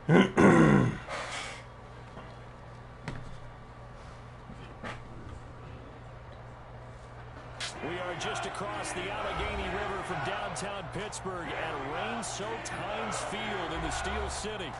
We are just across the Allegheny River from downtown Pittsburgh at rain-soaked Heinz Field in the Steel City.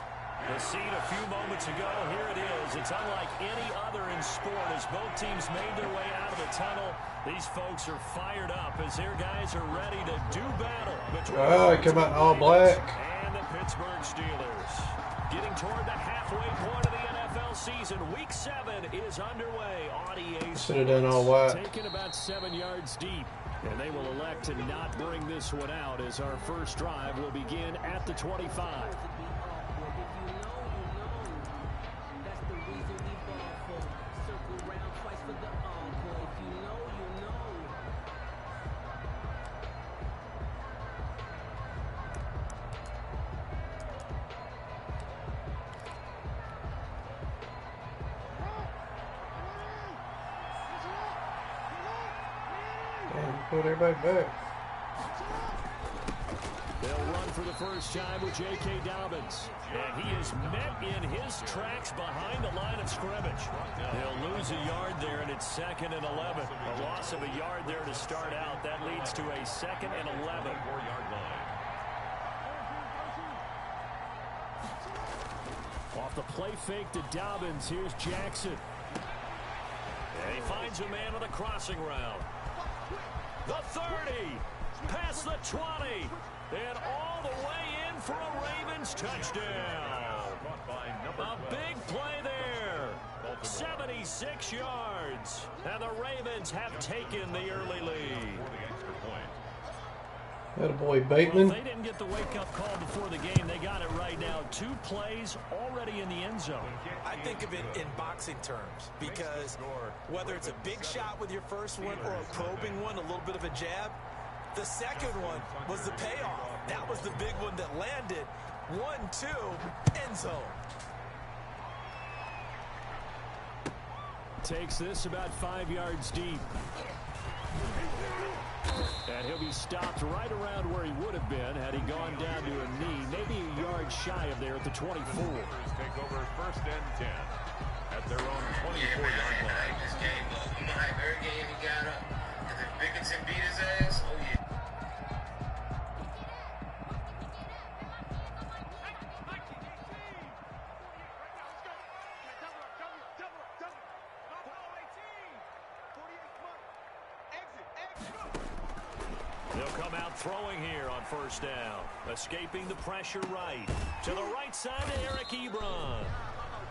The scene a few moments ago, here it is. It's unlike any other in sport as both teams made their way out of the tunnel. These folks are fired up as their guys are ready to do battle between come out all black. And the Pittsburgh Steelers. Getting toward the halfway point of the NFL season. Week 7 is underway on EA Should have done all white. Taken about 7 yards deep. And they will elect to not bring this one out as our first drive will begin at the 25. Put everybody back. They'll run for the first time with J.K. Dobbins. And he is met in his tracks behind the line of scrimmage. They'll lose a yard there, and it's 2nd and 11. A loss of a yard there to start out. That leads to a 2nd and 11. Off the play fake to Dobbins, here's Jackson. And he finds a man on the crossing route. The 30, past the 20, and all the way in for a Ravens touchdown. A big play there. 76 yards. And the Ravens have taken the early lead. That a boy Bateman. Well, they didn't get the wake-up call before the game. They got it right now. 2 plays already in the end zone. I think of it in boxing terms because whether it's a big shot with your first one or a probing one, a little bit of a jab, the second one was the payoff. That was the big one that landed. 1-2, end zone. Takes this about 5 yards deep. And he'll be stopped right around where he would have been had he gone down to a knee, maybe a yard shy of there at the 24. Take over 1st and 10 at their own 24-yard line. This game, every game he got up. And if Bickerton beat his ass, oh yeah. They'll come out throwing here on 1st down. Escaping the pressure right. To the right side to Eric Ebron.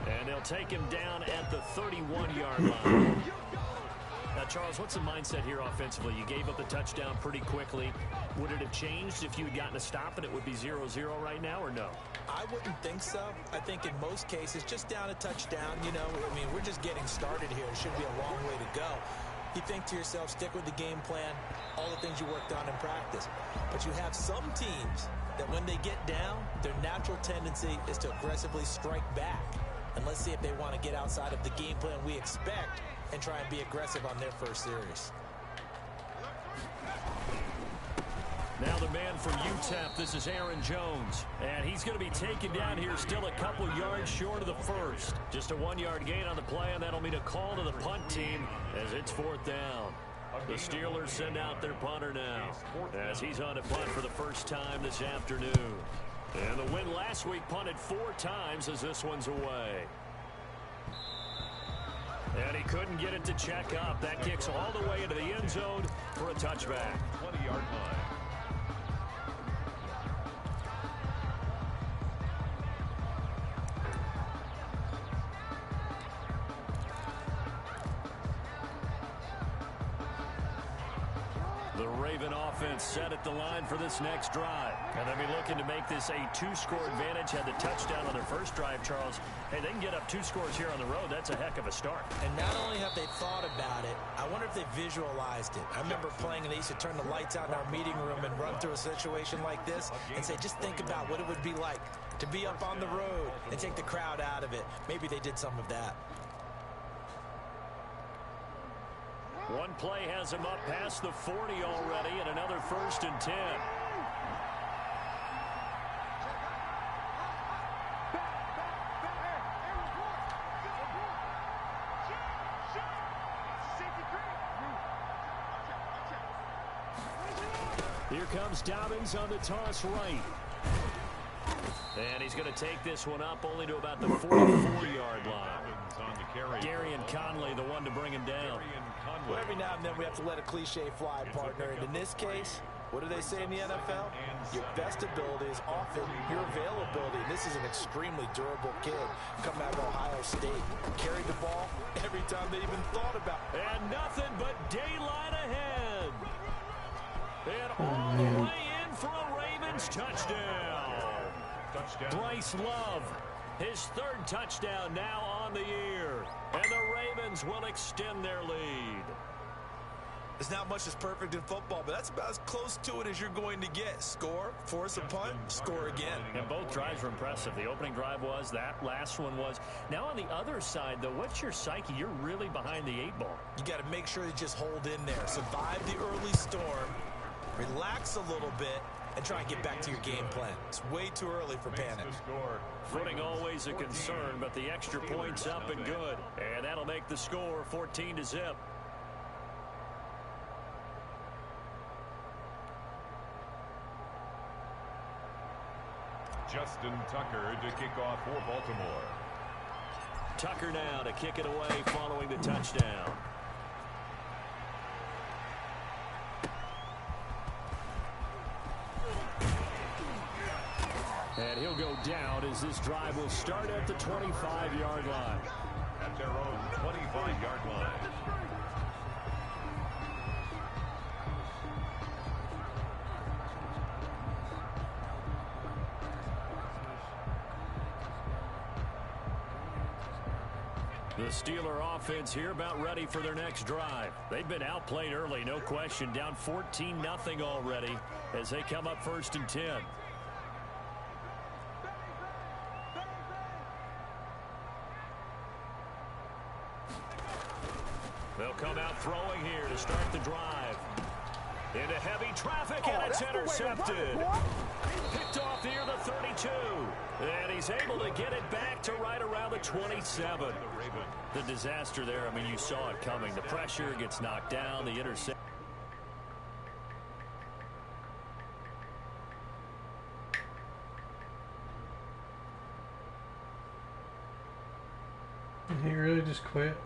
And they'll take him down at the 31-yard line. Now, Charles, what's the mindset here offensively? You gave up the touchdown pretty quickly. Would it have changed if you had gotten a stop and it would be 0-0 right now, or no? I wouldn't think so. I think in most cases, just down a touchdown, you know, I mean, we're just getting started here. It should be a long way to go. You think to yourself, stick with the game plan, all the things you worked on in practice. But you have some teams that when they get down, their natural tendency is to aggressively strike back. And let's see if they want to get outside of the game plan we expect and try and be aggressive on their first series. Now the man from UTEP, this is Aaron Jones. And he's going to be taken down here still a couple yards short of the first. Just a 1-yard gain on the play, and that'll mean a call to the punt team as it's 4th down. The Steelers send out their punter now as he's on a punt for the first time this afternoon. And the win last week punted 4 times as this one's away. And he couldn't get it to check up. That kicks all the way into the end zone for a touchback. 20-yard line. The Raven offense set at the line for this next drive. And they'll be looking to make this a 2-score advantage. Had the touchdown on their first drive, Charles. Hey, they can get up 2 scores here on the road. That's a heck of a start. And not only have they thought about it, I wonder if they visualized it. I remember playing and they used to turn the lights out in our meeting room and run through a situation like this and say, just think about what it would be like to be up on the road and take the crowd out of it. Maybe they did some of that. One play has him up past the 40 already, and another 1st and 10. Here comes Dobbins on the toss right. And he's going to take this one up only to about the 44-yard line. G.A.N. Conley, the one to bring him down. Well, every now and then we have to let a cliche fly, partner. And in this case, what do they say in the NFL? Your best ability is often your availability. This is an extremely durable kid coming out of Ohio State. Carried the ball every time they even thought about it. And nothing but daylight ahead. And all the way in for a Ravens touchdown. Bryce Love, his third touchdown now on the year. And the Ravens will extend their lead. There's not much that's perfect in football, but that's about as close to it as you're going to get. Score, force a punt, score again. And both drives were impressive. The opening drive was, that last one was. Now on the other side, though, what's your psyche? You're really behind the 8-ball. You got to make sure you just hold in there. Survive the early storm, relax a little bit, and try and get back to your game plan. It's way too early for panic. Footing always a concern, but the extra point's up and good. And that'll make the score 14-0. Justin Tucker to kick off for Baltimore. Tucker now to kick it away following the touchdown. And he'll go down as this drive will start at the 25-yard line. At their own 25-yard line. The Steeler offense here about ready for their next drive. They've been outplayed early, no question. Down 14-0 already as they come up 1st and 10. They'll come out throwing here to start the drive. Into heavy traffic, and it's intercepted. Picked off near the 32. And he's able to get it back to right around the 27. The disaster there, I mean, you saw it coming. The pressure gets knocked down, the interception. He really just quit.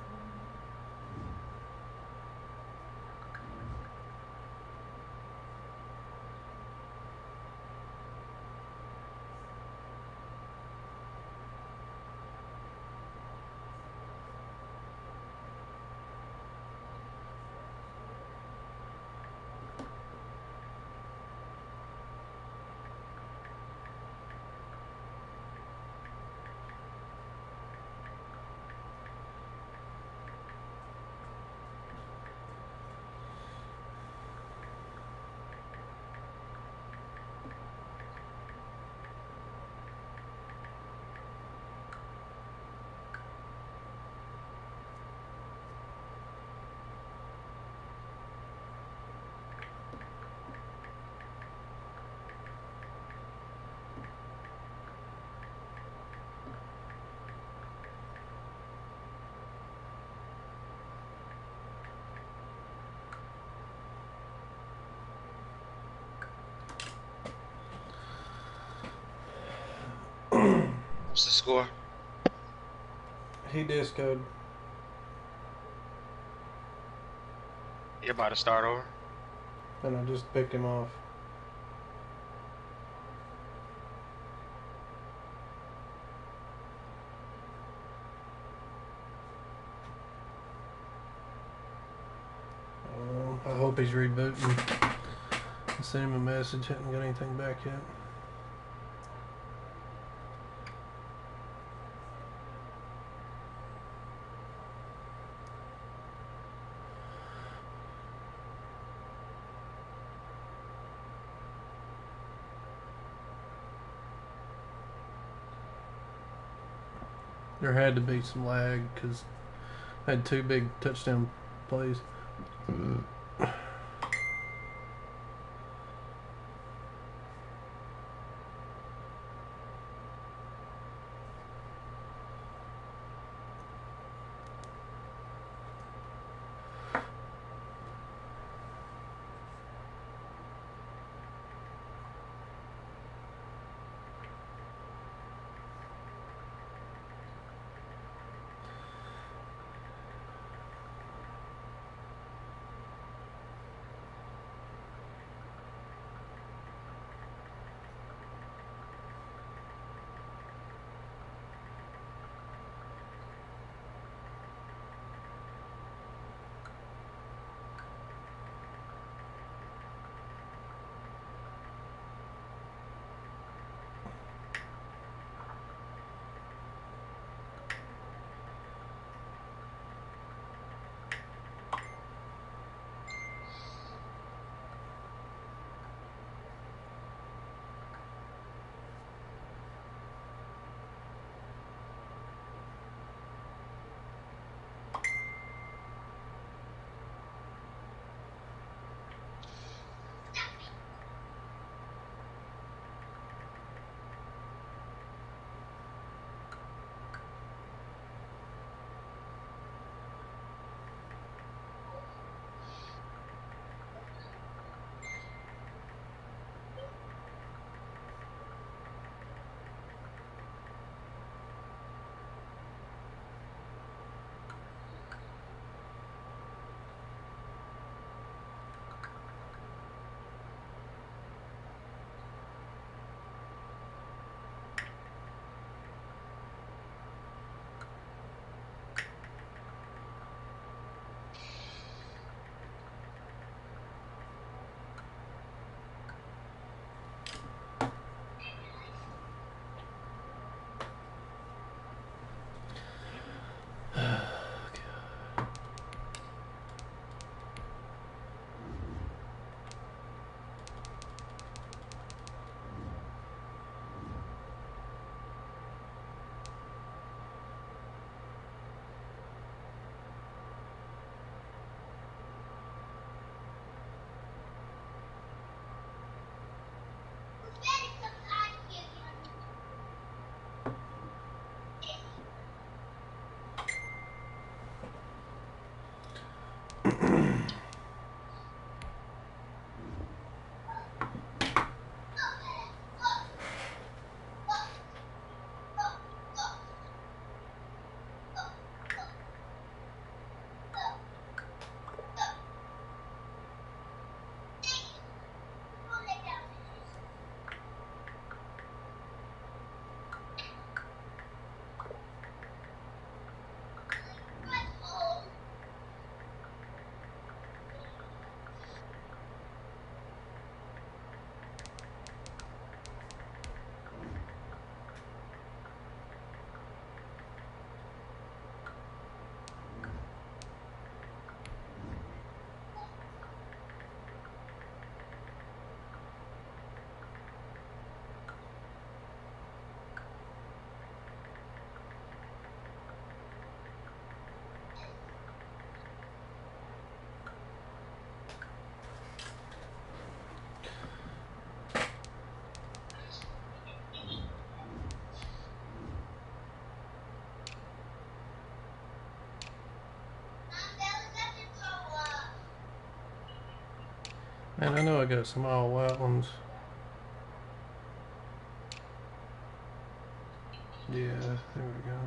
What's the score? He discoed. You're about to start over? And I just picked him off. I hope he's rebooting. I sent him a message, hadn't got anything back yet. There had to be some lag because I had 2 big touchdown plays. And I know I got some all white ones. Yeah, there we go.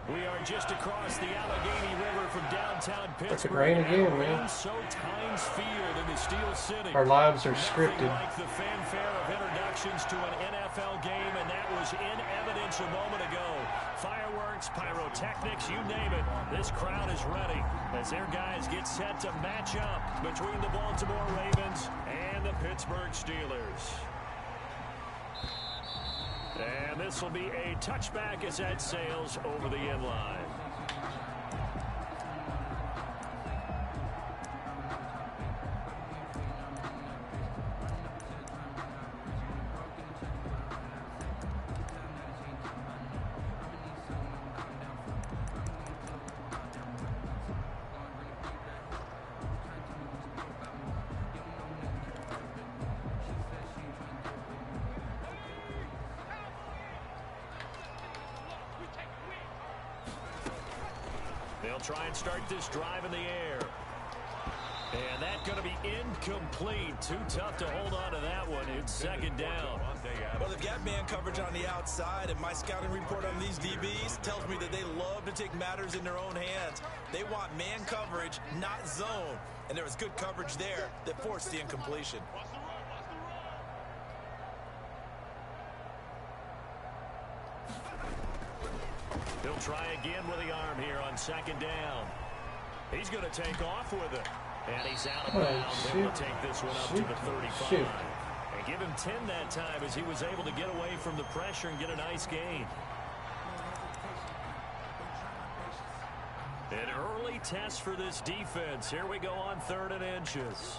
We are just across the Allegheny River from downtown Pittsburgh. Rain again, man. So Times Field in the Steel City. Our lives are scripted. Like the fanfare of introductions to an NFL game, and that was in evidence a moment ago. Fireworks, pyrotechnics, you name it. This crowd is ready as their guys get set to match up between the Baltimore Ravens and the Pittsburgh Steelers. And this will be a touchback as that sails over the end line. They'll try and start this drive in the air. And that's going to be incomplete. Too tough to hold on to that one. It's second down. Well, they've got man coverage on the outside, and my scouting report on these DBs tells me that they love to take matters in their own hands. They want man coverage, not zone. And there was good coverage there that forced the incompletion. He'll try again with the arm here on second down. He's going to take off with it. And he's out of bounds. Able to take this one up to the 35. And give him 10 that time as he was able to get away from the pressure and get a nice gain. An early test for this defense. Here we go on 3rd and inches.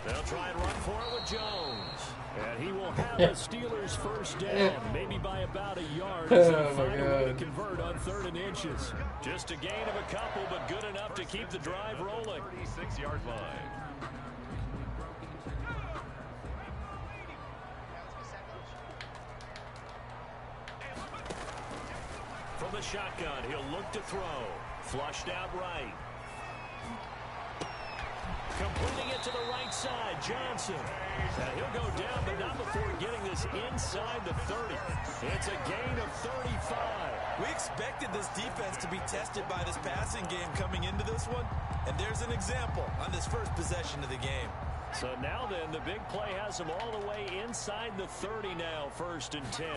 They'll try and run for it with Jones. And he will have the Steelers first down, maybe by about a yard. As they find a way to convert on 3rd and inches. Just a gain of a couple, but good enough to keep the drive rolling. 36-yard line. From the shotgun, he'll look to throw. Flushed out right. Completing it to the right side, Johnson. And he'll go down, but not before getting this inside the 30. It's a gain of 35. We expected this defense to be tested by this passing game coming into this one. And there's an example on this first possession of the game. So now then, the big play has them all the way inside the 30 now, 1st and 10.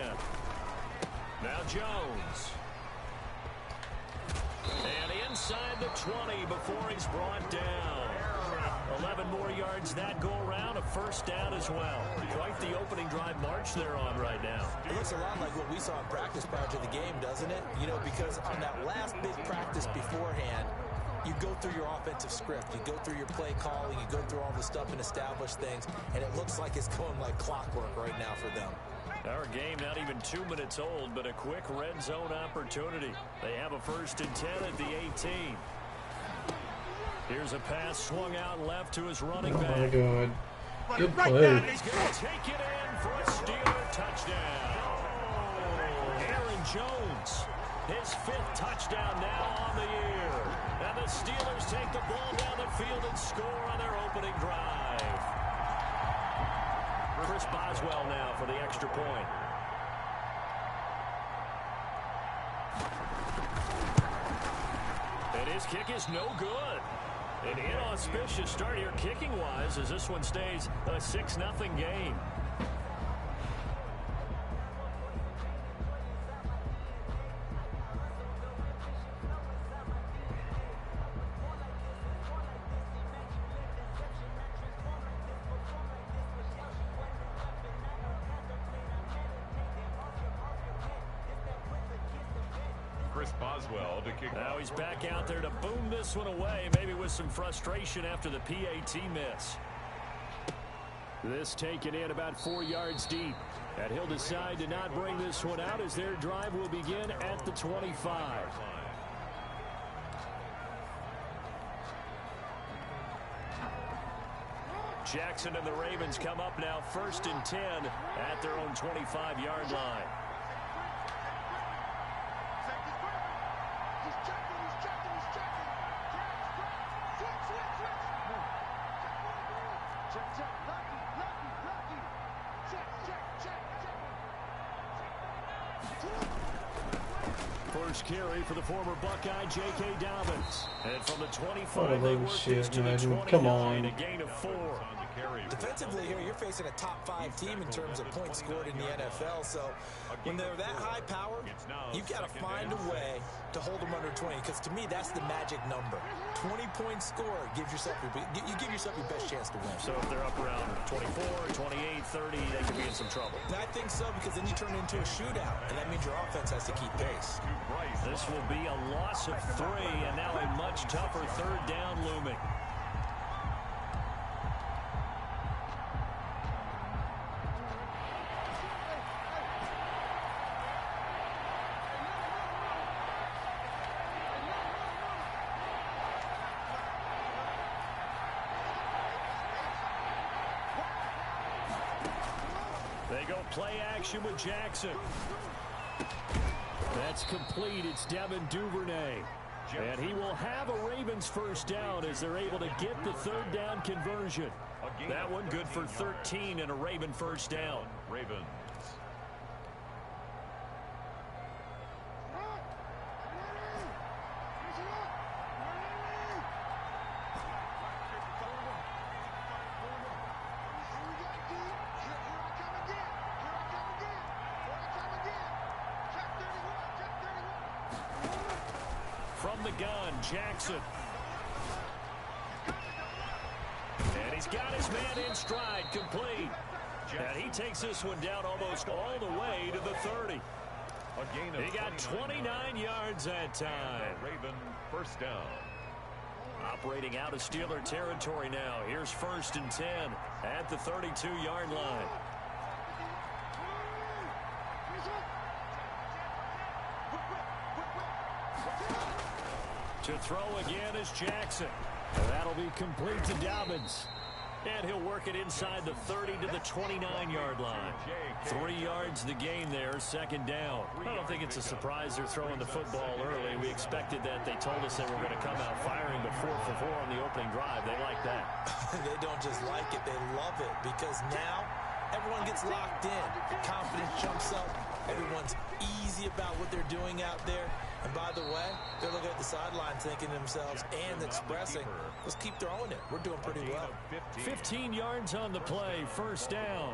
Now Jones. And inside the 20 before he's brought down. 11 more yards that go around, a first down as well. Quite the opening drive march they're on right now. It looks a lot like what we saw in practice prior to the game, doesn't it? You know, because on that last big practice beforehand, you go through your offensive script, you go through your play calling, you go through all the stuff and establish things, and it looks like it's going like clockwork right now for them. Our game not even 2 minutes old, but a quick red zone opportunity. They have a 1st and 10 at the 18. Here's a pass swung out left to his running back. Oh my God. Good right play. He's going to take it in for a Steeler touchdown. Aaron Jones, his 5th touchdown now on the year. And the Steelers take the ball down the field and score on their opening drive. Chris Boswell now for the extra point. And his kick is no good. An inauspicious start here kicking-wise as this one stays a 6-0 game. Chris Boswell to kick Now off. he's back out there to boom this one away, maybe with some frustration after the PAT miss. This taken in about 4 yards deep. And he'll decide to not bring this one out as their drive will begin at the 25. Jackson and the Ravens come up now 1st and 10 at their own 25-yard line. First carry for the former Buckeye, J.K. Dobbins. And from the 25, they work this to the 29, Come on. a gain of 4. Defensively here, you're facing a top 5 team in terms of points scored in the NFL. So when they're that high power, you've got to find a way to hold them under 20. Because to me, that's the magic number. 20 points scored gives yourself you give yourself your best chance to win. So if they're up around 24, 28, 30, they could be in some trouble. And I think so, because then you turn it into a shootout, and that means your offense has to keep pace. This will be a loss of 3, and now a much tougher 3rd down looming. They go play action with Jackson. That's complete. It's Devin Duvernay. And he will have a Ravens first down as they're able to get the 3rd down conversion. That one good for 13 and a Raven first down. Ravens. From the gun, Jackson. And he's got his man in stride, complete. And he takes this one down almost all the way to the 30. He got 29 yards that time. Raven first down. Operating out of Steeler territory now. Here's 1st and 10 at the 32-yard line. To throw again is Jackson. And that'll be complete to Dobbins. And he'll work it inside the 30 to the 29-yard line. 3 yards the gain there, 2nd down. I don't think it's a surprise they're throwing the football early. We expected that. They told us they were going to come out firing, but 4 for 4 on the opening drive. They like that. They don't just like it, they love it, because now everyone gets locked in. The confidence jumps up. Everyone's easy about what they're doing out there. And by the way, they're looking at the sideline thinking to themselves and expressing, let's keep throwing it. We're doing pretty well. 15 yards on the play, 1st down.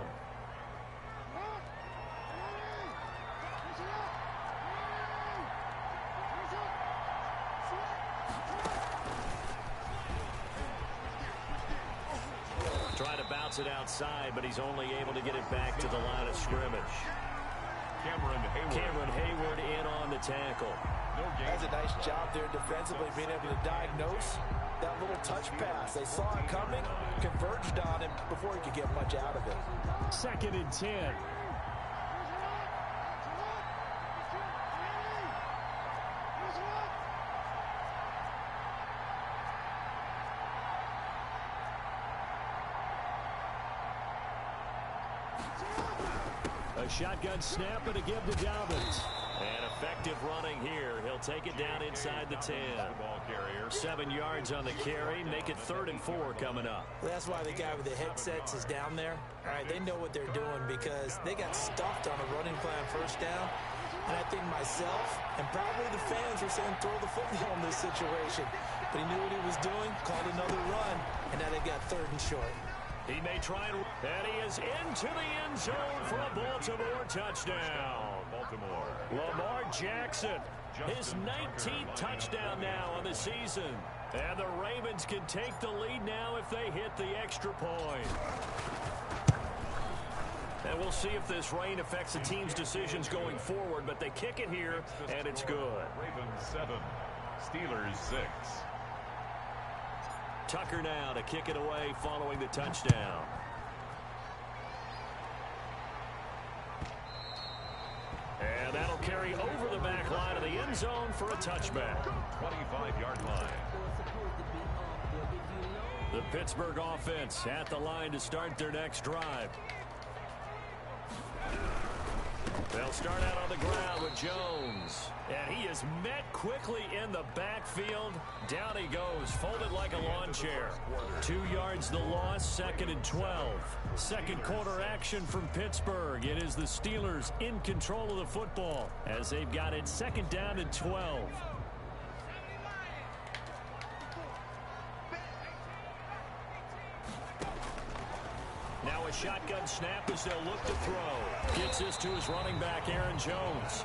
Trying to bounce it outside, but he's only able to get it back to the line of scrimmage. Cameron Hayward in on the tackle. That's a nice job there defensively, being able to diagnose that little touch pass. They saw it coming, converged on him before he could get much out of it. 2nd and 10. A shotgun snap and a give to Dobbins. And effective running here. He'll take it down inside the 10. 7 yards on the carry. Make it 3rd and 4 coming up. Well, that's why the guy with the headsets is down there. All right, they know what they're doing because they got stuffed on a running plan 1st down. And I think myself and probably the fans were saying throw the football in this situation. But he knew what he was doing, called another run, and now they've got 3rd and short. He may try and he is into the end zone for a Baltimore touchdown. Lamar Jackson, his 19th touchdown now on the season. And the Ravens can take the lead now if they hit the extra point. And And we'll see if this rain affects the team's decisions going forward, but they kick it here, and it's good. Ravens 7, Steelers 6. Tucker now to kick it away following the touchdown. And that'll carry over the back line of the end zone for a touchback. 25-yard line. The Pittsburgh offense at the line to start their next drive. They'll start out on the ground with Jones. And he is met quickly in the backfield. Down he goes, folded like a lawn chair. 2 yards the loss, 2nd and 12. Second quarter action from Pittsburgh. It is the Steelers in control of the football as they've got it 2nd down and 12. Now a shotgun snap as they'll look to throw. Gets this to his running back, Aaron Jones.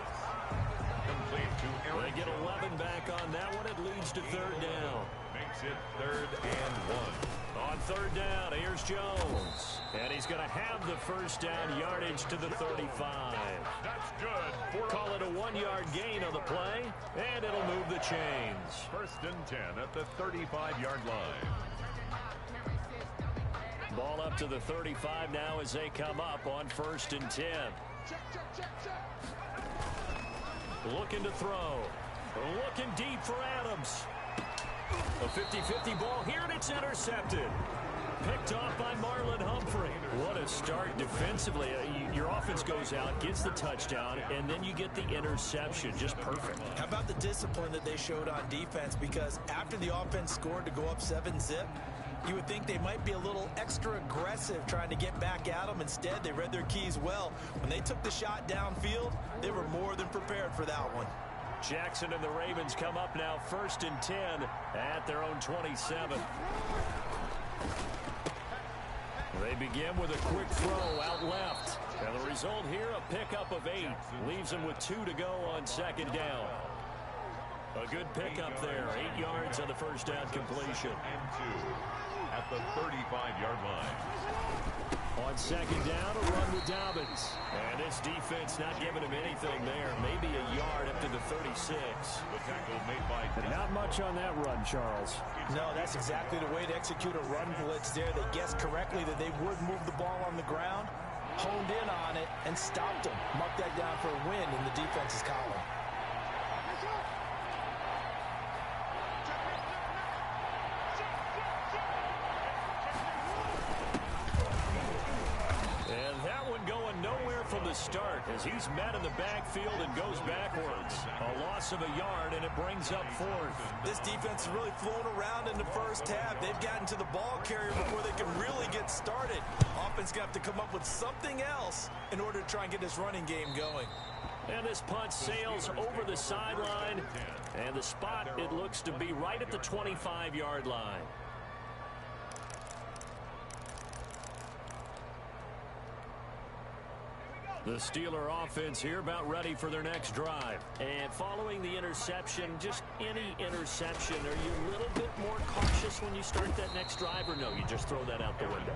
Complete to Aaron. They get 11 back on that one. It leads to 3rd down. Makes it 3rd and 1. On 3rd down, here's Jones. And he's going to have the 1st down yardage to the 35. That's good. Call it a 1-yard gain on the play, and it'll move the chains. 1st and 10 at the 35-yard line. Ball up to the 35 now as they come up on 1st and 10. Looking to throw. Looking deep for Adams. A 50-50 ball here, and it's intercepted. Picked off by Marlon Humphrey. What a start defensively. Your offense goes out, gets the touchdown, and then you get the interception. Just perfect. How about the discipline that they showed on defense? Because after the offense scored to go up 7-zip, you would think they might be a little extra aggressive trying to get back at them. Instead, they read their keys well. When they took the shot downfield, they were more than prepared for that one. Jackson and the Ravens come up now 1st and 10 at their own 27. They begin with a quick throw out left. And the result here, a pickup of 8. Leaves them with 2 to go on 2nd down. A good pickup there. 8 yards on the 1st down completion. And 2 at the 35-yard line. On 2nd down, a run with Dobbins. And this defense not giving him anything there. Maybe a yard up to the 36. The tackle made by Not much on that run, Charles. No, that's exactly the way to execute a run blitz there. They guessed correctly that they would move the ball on the ground, honed in on it, and stopped them. Mark that down for a win in the defense's column. The start as he's met in the backfield and goes backwards. A loss of a yard, and it brings up 4th. This defense is really flown around in the first half. They've gotten to the ball carrier before they can really get started. Offense got to come up with something else in order to try and get this running game going. And this punt sails over the sideline, and the spot, it looks to be right at the 25-yard line. The Steeler offense here about ready for their next drive. And following the interception, just any interception, are you a little bit more cautious when you start that next drive, or no, you just throw that out the window?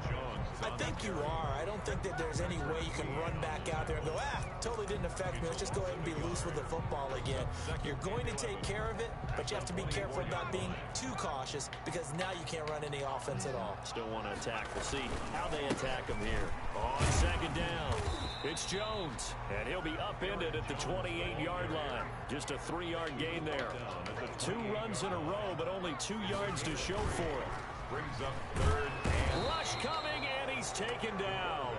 I think you are. I don't think that there's any way you can run back out there and go, totally didn't affect me. Let's just go ahead and be loose with the football again. You're going to take care of it, but you have to be careful about being too cautious because now you can't run any offense at all. Still want to attack. We'll see how they attack him here. On 2nd down, it's Jones, and he'll be upended at the 28-yard line. Just a 3-yard gain there. 2 runs in a row, but only 2 yards to show for it. Brings up 3rd and... Rush coming, and he's taken down.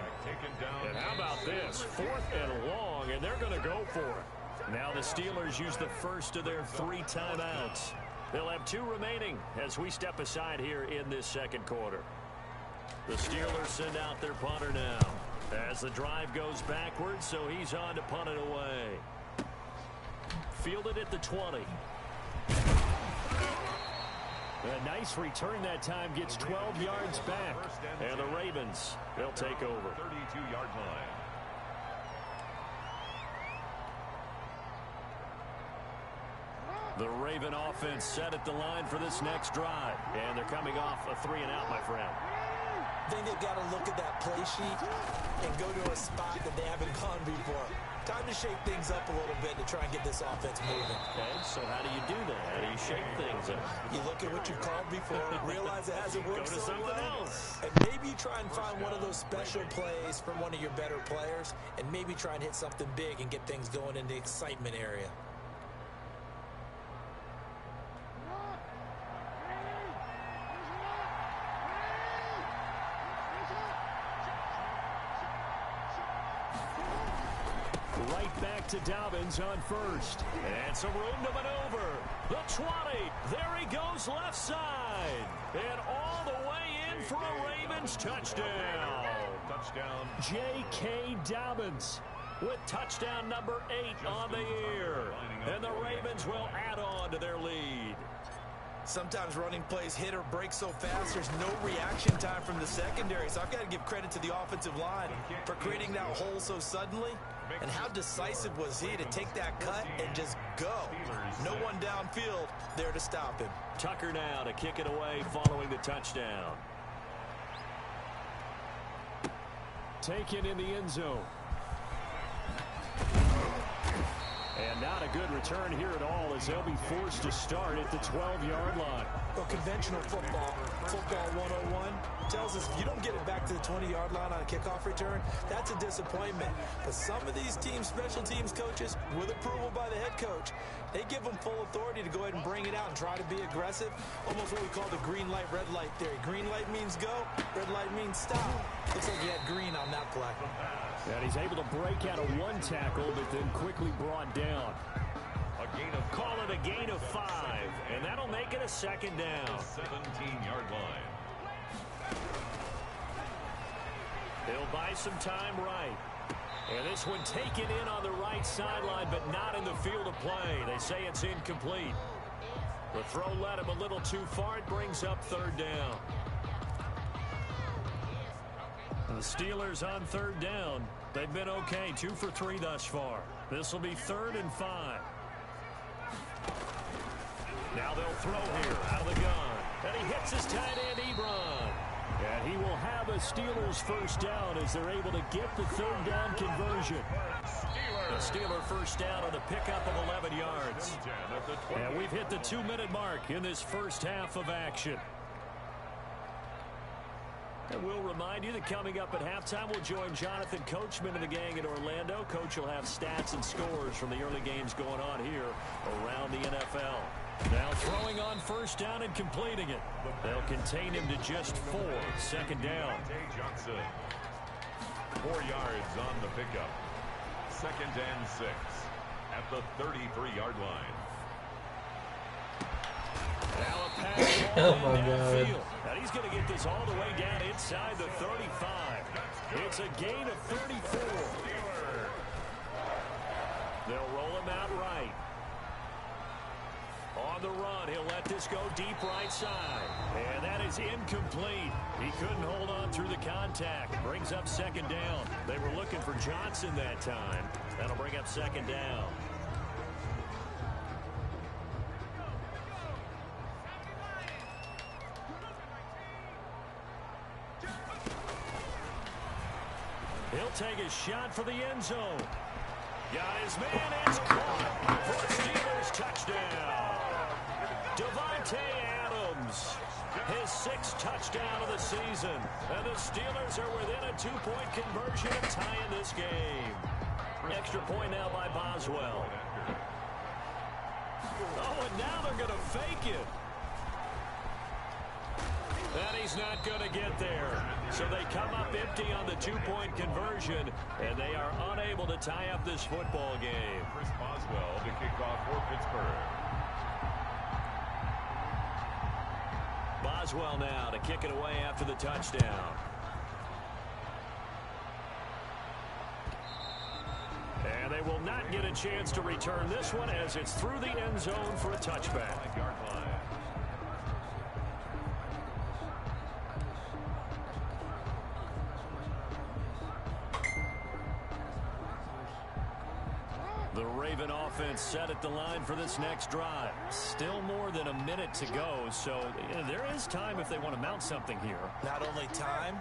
And how about this? 4th and long, and they're going to go for it. Now the Steelers use the first of their 3 timeouts. They'll have 2 remaining as we step aside here in this 2nd quarter. The Steelers send out their punter now as the drive goes backwards, so he's on to punt it away. Fielded at the 20. A nice return that time, gets 12 yards back. And the Ravens, they'll take over. 32-yard line. The Raven offense set at the line for this next drive. And they're coming off a 3-and-out, my friend. I think they've got to look at that play sheet and go to a spot that they haven't gone before. Time to shake things up a little bit to try and get this offense moving. Okay, so how do you do that? How do you shake things up? You look at what you've called before, realize it hasn't worked Go to so something well, else. and maybe you try and find one of those special plays from one of your better players, and maybe try and hit something big and get things going in the excitement area. Right back to Dobbins on first. And some room to maneuver. The 20. There he goes left side. And all the way in for a Ravens touchdown. Touchdown. J.K. Dobbins with touchdown number 8 on the year. And the Ravens will add on to their lead. Sometimes running plays hit or break so fast, there's no reaction time from the secondary. So I've got to give credit to the offensive line for creating that hole so suddenly. And how decisive was he to take that cut and just go? No one downfield there to stop him. Tucker now to kick it away following the touchdown. Taken in the end zone. And not a good return here at all as they'll be forced to start at the 12-yard line. Well, conventional football 101, tells us if you don't get it back to the 20-yard line on a kickoff return, that's a disappointment. But some of these teams, special teams coaches, with approval by the head coach, they give them full authority to go ahead and bring it out and try to be aggressive. Almost what we call the green light, red light theory. Green light means go, red light means stop. Looks like he had green on that play. And he's able to break out of one tackle, but then quickly brought down. Call it a gain of 5, and that'll make it a second down. 17-yard line. He'll buy some time right. And this one taken in on the right sideline, but not in the field of play. They say it's incomplete. The throw led him a little too far. It brings up third down. The Steelers on third down. They've been okay, 2 for 3 thus far. This will be 3rd and 5. Now they'll throw here out of the gun. And he hits his tight end, Ebron. And he will have a Steelers first down as they're able to get the third down conversion. The Steeler first down on the pickup of 11 yards. And we've hit the 2-minute mark in this first half of action. And we'll remind you that coming up at halftime, we'll join Jonathan Coachman and the gang in Orlando. Coach will have stats and scores from the early games going on here around the NFL. Now throwing on first down and completing it. They'll contain him to just 4. Second down. Johnson. 4 yards on the pickup. 2nd and 6 at the 33-yard line. Now a pass Oh, ball my in God. downfield. And he's going to get this all the way down inside the 35. It's a gain of 34. They'll roll him out right. On the run, he'll let this go deep right side. And that is incomplete. He couldn't hold on through the contact. Brings up second down. They were looking for Johnson that time. That'll bring up second down. He'll take a shot for the end zone. Got his man, it's caught for a Steelers touchdown. Davante Adams, his 6th touchdown of the season. And the Steelers are within a 2-point conversion of tying this game. Extra point now by Boswell. Oh, and now they're going to fake it. And he's not going to get there. So they come up empty on the 2-point conversion, and they are unable to tie up this football game. Chris Boswell to kick off for Pittsburgh. Boswell now to kick it away after the touchdown. And they will not get a chance to return this one as it's through the end zone for a touchback. 5-yard line. The Raven offense set at the line for this next drive. Still more than a minute to go, so there is time if they want to mount something here. Not only time,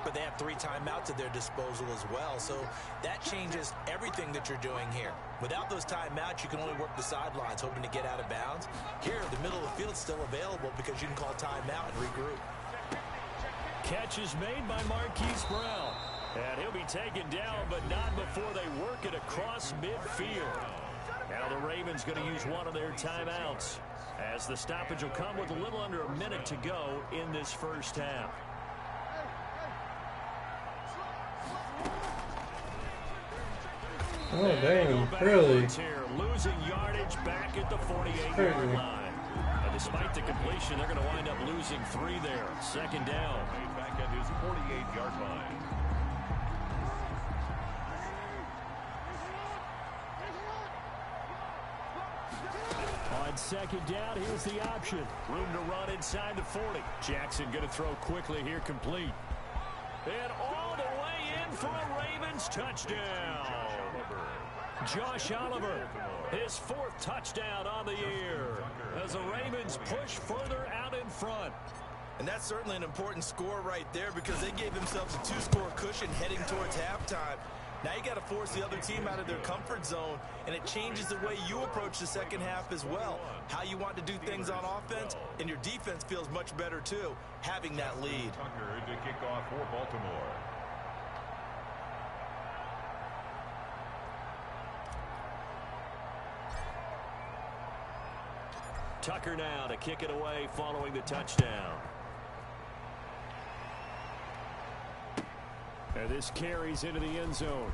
but they have 3 timeouts at their disposal as well, so that changes everything that you're doing here. Without those timeouts, you can only work the sidelines, hoping to get out of bounds. Here, the middle of the field's still available because you can call timeout and regroup. Catch is made by Marquise Brown. And he'll be taken down, but not before they work it across midfield. Now the Ravens going to use one of their timeouts, as the stoppage will come with a little under a minute to go in this first half. Oh, dang, really? Losing yardage back at the 48-yard line. And despite the completion, they're going to wind up losing 3 there. Second down. Back at his 48-yard line. On second down, here's the option. Room to run inside the 40. Jackson going to throw quickly here, complete. And all the way in for a Ravens touchdown. Josh Oliver, his 4th touchdown on the year, as the Ravens push further out in front. And that's certainly an important score right there because they gave themselves a 2-score cushion heading towards halftime. Now you got to force the other team out of their comfort zone, and it changes the way you approach the second half as well. How you want to do things on offense, and your defense feels much better too, having that lead. Tucker to kick off for Baltimore. Tucker now to kick it away following the touchdown. And this carries into the end zone.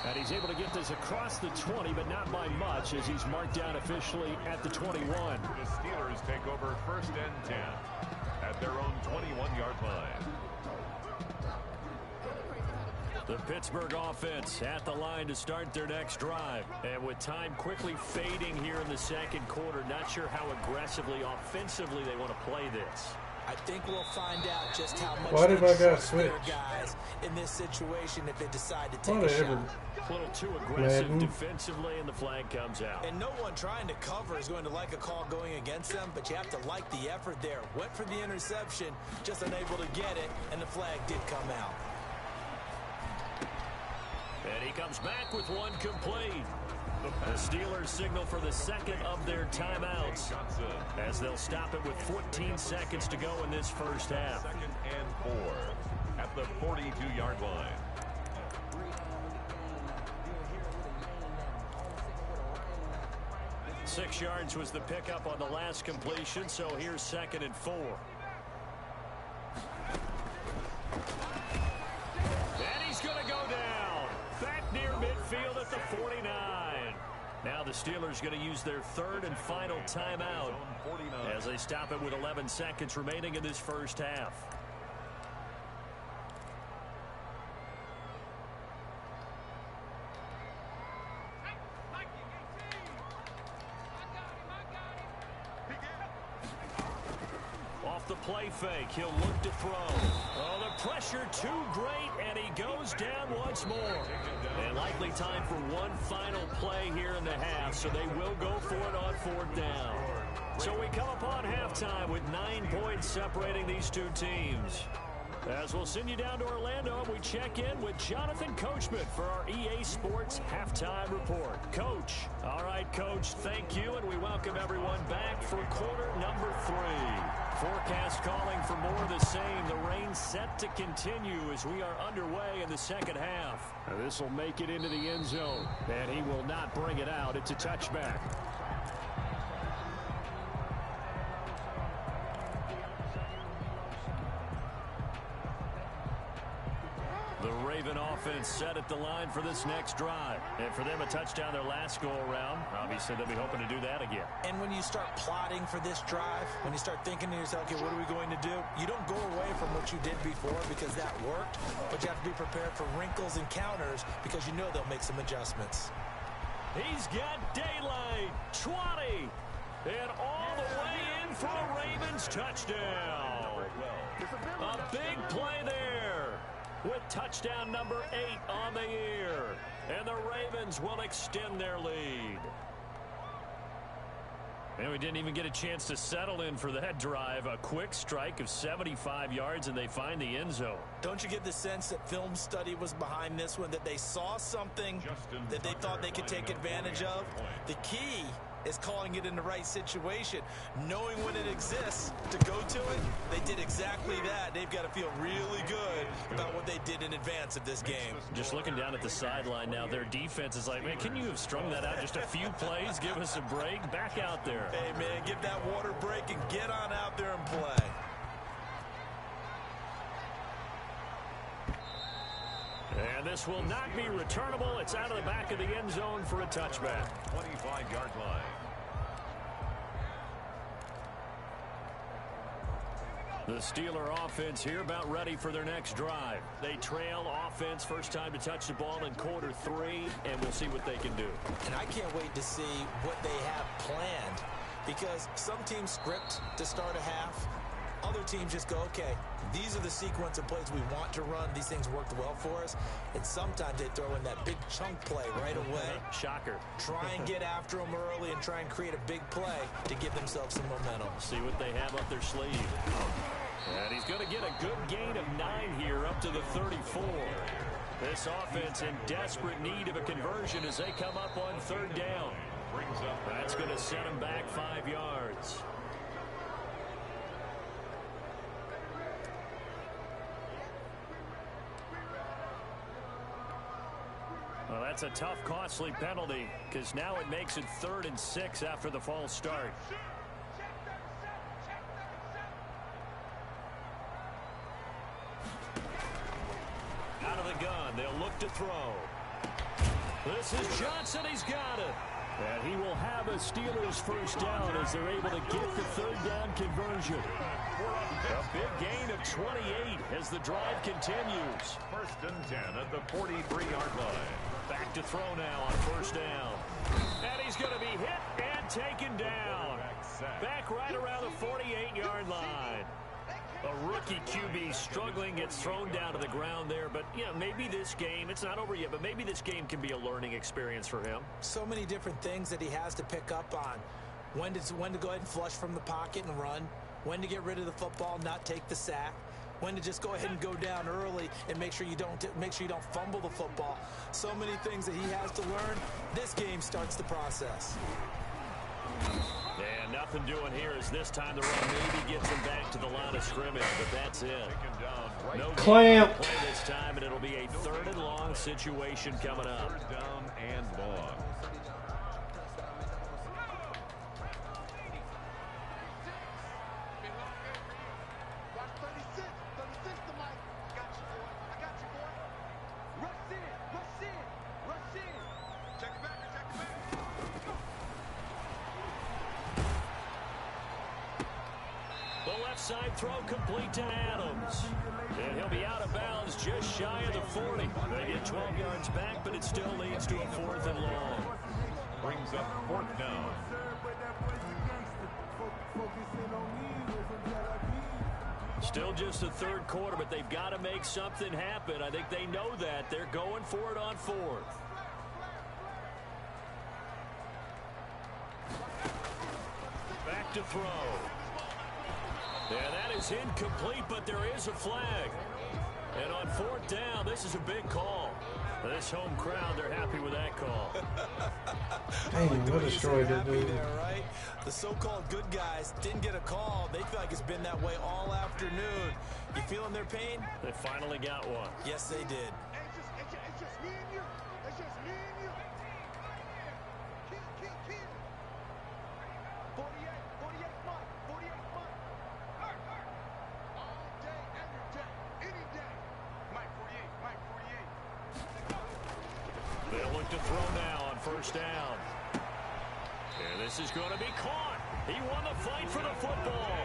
And he's able to get this across the 20, but not by much, as he's marked down officially at the 21. The Steelers take over 1st and 10 at their own 21-yard line. The Pittsburgh offense at the line to start their next drive. And with time quickly fading here in the second quarter, not sure how aggressively, offensively they want to play this. I think we'll find out just how much Why did my guy trust switch? their guys in this situation if they decide to take a shot. A little too aggressive Madden. defensively, and the flag comes out. And no one trying to cover is going to like a call going against them, but you have to like the effort there. Went for the interception, just unable to get it, and the flag did come out. And he comes back with one complete. The Steelers signal for the second of their timeouts, as they'll stop it with 14 seconds to go in this first half. 2nd and 4 at the 42-yard line. Six yards was the pickup on the last completion, so here's 2nd and 4. And he's going to go down. Back near midfield at the 49. Now the Steelers going to use their 3rd and final timeout as they stop it with 11 seconds remaining in this first half. Off the play fake, he'll look to throw. Oh, the pressure too great, and he goes down once more. And likely time for one final play here in the half, so they will go for it on 4th down. So we come upon halftime with 9 points separating these two teams. As we'll send you down to Orlando, we check in with Jonathan Coachman for our EA Sports Halftime Report. Coach. All right, Coach, thank you, and we welcome everyone back for quarter number 3. Forecast calling for more of the same. The rain set to continue as we are underway in the second half. This will make it into the end zone, and he will not bring it out. It's a touchback. The Raven offense set at the line for this next drive. And for them, a touchdown their last go-around. Obviously, they'll be hoping to do that again. And when you start plotting for this drive, when you start thinking to yourself, okay, what are we going to do? You don't go away from what you did before because that worked, but you have to be prepared for wrinkles and counters because you know they'll make some adjustments. He's got daylight. 20. And all the way in for a Ravens touchdown. A big play there. with touchdown number 8 on the year. And the Ravens will extend their lead. And we didn't even get a chance to settle in for that drive. A quick strike of 75 yards, and they find the end zone. Don't you get the sense that film study was behind this one, that they saw something that they thought they could take advantage of? The key is calling it in the right situation, knowing when it exists to go to it. They did exactly that. They've got to feel really good about what they did in advance of this game. Just looking down at the sideline now, their defense is like, man, can you have strung that out just a few plays? Give us a break. Back out there. Hey, man, give that water break and get on out there and play. And this will not be returnable. It's out of the back of the end zone for a touchback. 25-yard line. The Steeler offense here about ready for their next drive. They trail offense, first time to touch the ball in quarter 3, and we'll see what they can do. And I can't wait to see what they have planned, because some teams script to start a half. Other teams just go, okay, these are the sequence of plays we want to run. These things worked well for us. And sometimes they throw in that big chunk play right away. Shocker. Try and get after them early and try and create a big play to give themselves some momentum. See what they have up their sleeve. And he's going to get a good gain of 9 here up to the 34. This offense in desperate need of a conversion as they come up on 3rd down. That's going to set them back 5 yards. Well, that's a tough, costly penalty, because now it makes it 3rd and 6 after the false start. Out of the gun, they'll look to throw. This is Johnson, he's got it. And he will have a Steelers first down as they're able to get the 3rd down conversion. A big gain of 28 as the drive continues. 1st and 10 at the 43-yard line. Back to throw now on 1st down. And he's going to be hit and taken down. Back right around the 48-yard line. A rookie QB struggling, gets thrown down to the ground there. But, yeah, maybe this game, it's not over yet, but maybe this game can be a learning experience for him. So many different things that he has to pick up on. When to go ahead and flush from the pocket and run. When to get rid of the football, not take the sack. When to just go ahead and go down early and make sure you don't fumble the football. So many things that he has to learn. This game starts the process. And nothing doing here as this time the run maybe gets him back to the line of scrimmage, but that's it. No clamp play this time, and it'll be a 3rd and long situation coming up. 3rd down and long. Side throw complete to Adams. And he'll be out of bounds just shy of the 40. They get 12 yards back, but it still leads to a 4th and long. Brings up 4th down. Still just the 3rd quarter, but they've got to make something happen. I think they know that. They're going for it on 4th. Back to throw. Yeah, that is incomplete, but there is a flag. And on 4th down, this is a big call. This home crowd, they're happy with that call. Dang, what a story to do. Right? The so-called good guys didn't get a call. They feel like it's been that way all afternoon. You feeling their pain? They finally got one. Yes, they did. It's just me and you. It's just me and you. Kill. 48 months. 48 months. All day, every day, any day. Mike 48. They'll look to throw now on 1st down. And this is going to be caught. He won the fight for the football.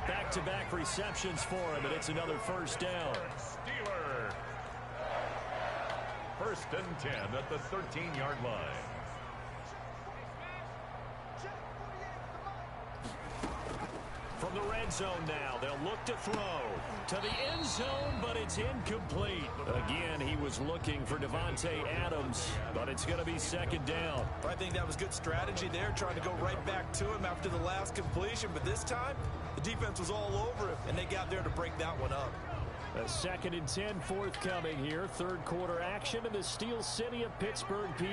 Back-to-back receptions for him, and it's another 1st down. Steeler. 1st and 10 at the 13-yard line. From the red zone now. They'll look to throw to the end zone, but it's incomplete. Again, he was looking for Devontae Adams, but it's going to be second down. I think that was good strategy there, trying to go right back to him after the last completion. But this time, the defense was all over him, and they got there to break that one up. A 2nd and 10 forthcoming here. Third quarter action in the Steel City of Pittsburgh, PA.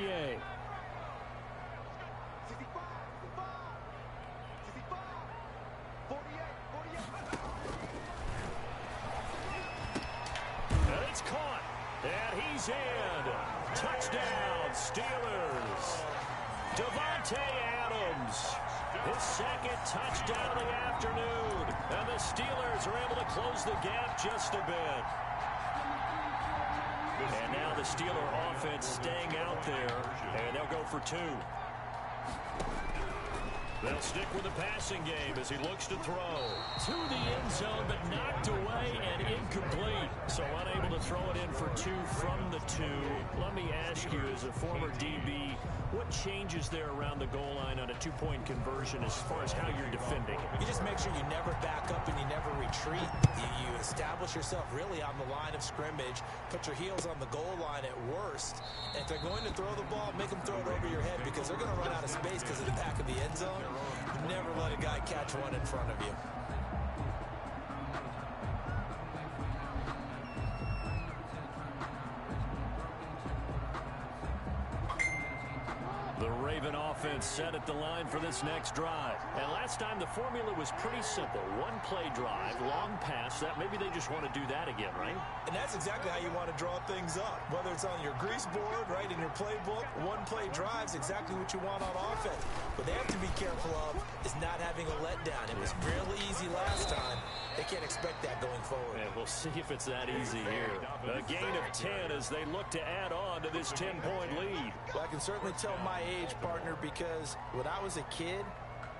And it's caught. And he's in. Touchdown, Steelers. Devontae Adams. His second touchdown of the afternoon. And the Steelers are able to close the gap just a bit. And now the Steeler offense staying out there. And they'll go for 2. They'll stick with the passing game as he looks to throw. To the end zone, but knocked away and incomplete. So unable to throw it in for 2 from the 2. Let me ask you, as a former DB, what changes there around the goal line on a 2-point conversion as far as how you're defending? You just make sure you never back up and you never retreat. You establish yourself really on the line of scrimmage. Put your heels on the goal line at worst. And if they're going to throw the ball, make them throw it over your head because they're going to run out of space because of the back of the end zone. Never let a guy catch one in front of you. The Raven offense set at the line for this next drive. And last time the formula was pretty simple. 1-play drive, long pass. That maybe they just want to do that again, right? And that's exactly how you want to draw things up. Whether it's on your grease board, right, in your playbook, 1-play drive's exactly what you want on offense. What they have to be careful of is not having a letdown. It was real easy last time. They can't expect that going forward. And we'll see if it's that easy here. A gain of 10 as they look to add on to this 10-point lead. Well, I can certainly tell my age, partner, because when I was a kid,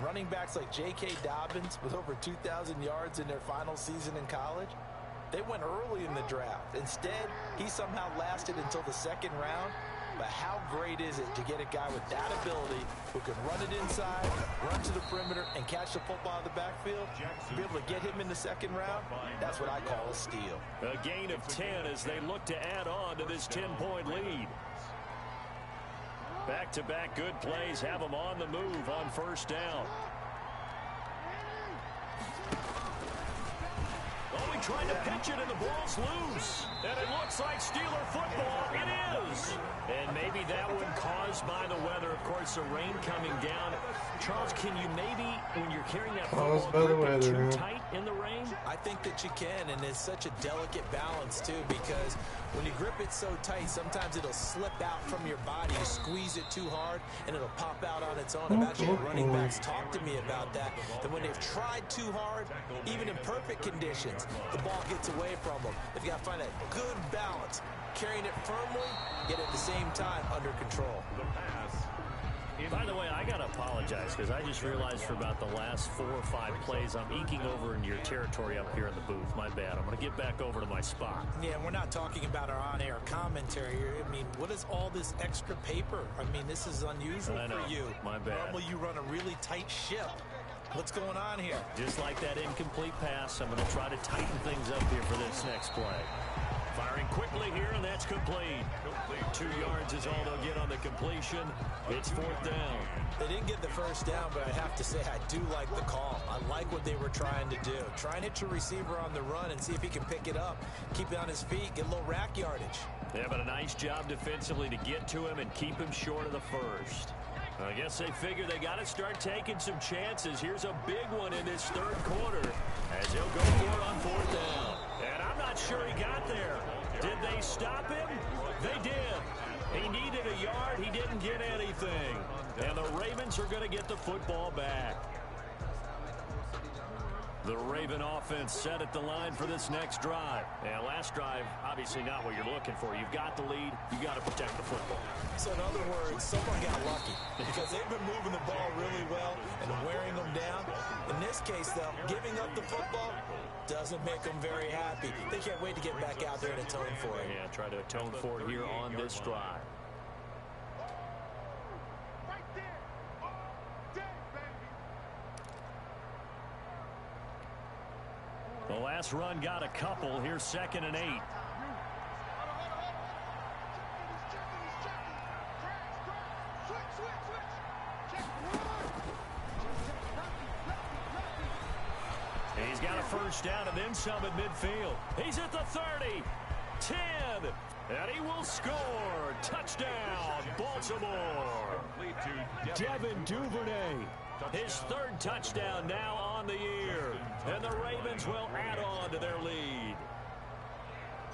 running backs like J.K. Dobbins with over 2,000 yards in their final season in college, they went early in the draft. Instead, he somehow lasted until the 2nd round. But how great is it to get a guy with that ability who can run it inside, run to the perimeter, and catch the football in the backfield? To be able to get him in the 2nd round, that's what I call a steal. A gain of 10 as they look to add on to this 10-point lead. Back-to-back good plays have them on the move on 1st down. Oh, he tried to pitch it and the ball's loose. And it looks like Steeler football. It is. And maybe that one caused by the weather. Of course, the rain coming down. Charles, can you maybe, when you're carrying that football, grip it too tight in the rain? I think that you can, and it's such a delicate balance, too, because when you grip it so tight, sometimes it'll slip out from your body. You squeeze it too hard, and it'll pop out on its own. I've actually had running backs talk to me about that when they've tried too hard, even in perfect conditions, the ball gets away from them. They've got to find that good balance, carrying it firmly, yet at the same time under control. By the way, I got to apologize because I just realized for about the last 4 or 5 plays, I'm eking over into your territory up here in the booth. My bad. I'm going to get back over to my spot. Yeah, we're not talking about our on-air commentary here. I mean, what is all this extra paper? I mean, this is unusual for you. My bad. Normally you run a really tight ship. What's going on here? Just like that incomplete pass, I'm going to try to tighten things up here for this next play. Firing quickly here, and that's complete. 2 yards is all they'll get on the completion. It's 4th down. They didn't get the 1st down, but I have to say I do like the call. I like what they were trying to do. Try and hit your receiver on the run and see if he can pick it up. Keep it on his feet, get a little rack yardage. Yeah, but a nice job defensively to get to him and keep him short of the 1st. I guess they figure they got to start taking some chances. Here's a big one in this 3rd quarter as they'll go for it on 4th down. And I'm not sure he got there. Did they stop him? They did. He needed a yard. He didn't get anything. And the Ravens are going to get the football back. The Raven offense set at the line for this next drive. And last drive, obviously not what you're looking for. You've got the lead. You've got to protect the football. So in other words, someone got lucky because they've been moving the ball really well and wearing them down. In this case, though, giving up the football doesn't make them very happy. They can't wait to get back out there and atone for it. Yeah, try to atone for it here on this drive. The last run got a couple. Here's 2nd and 8. He's got a first down and then some at midfield. He's at the 30, 10, and he will score. Touchdown, Baltimore. Devin Duvernay, his 3rd touchdown now on the year, and the Ravens will add on to their lead.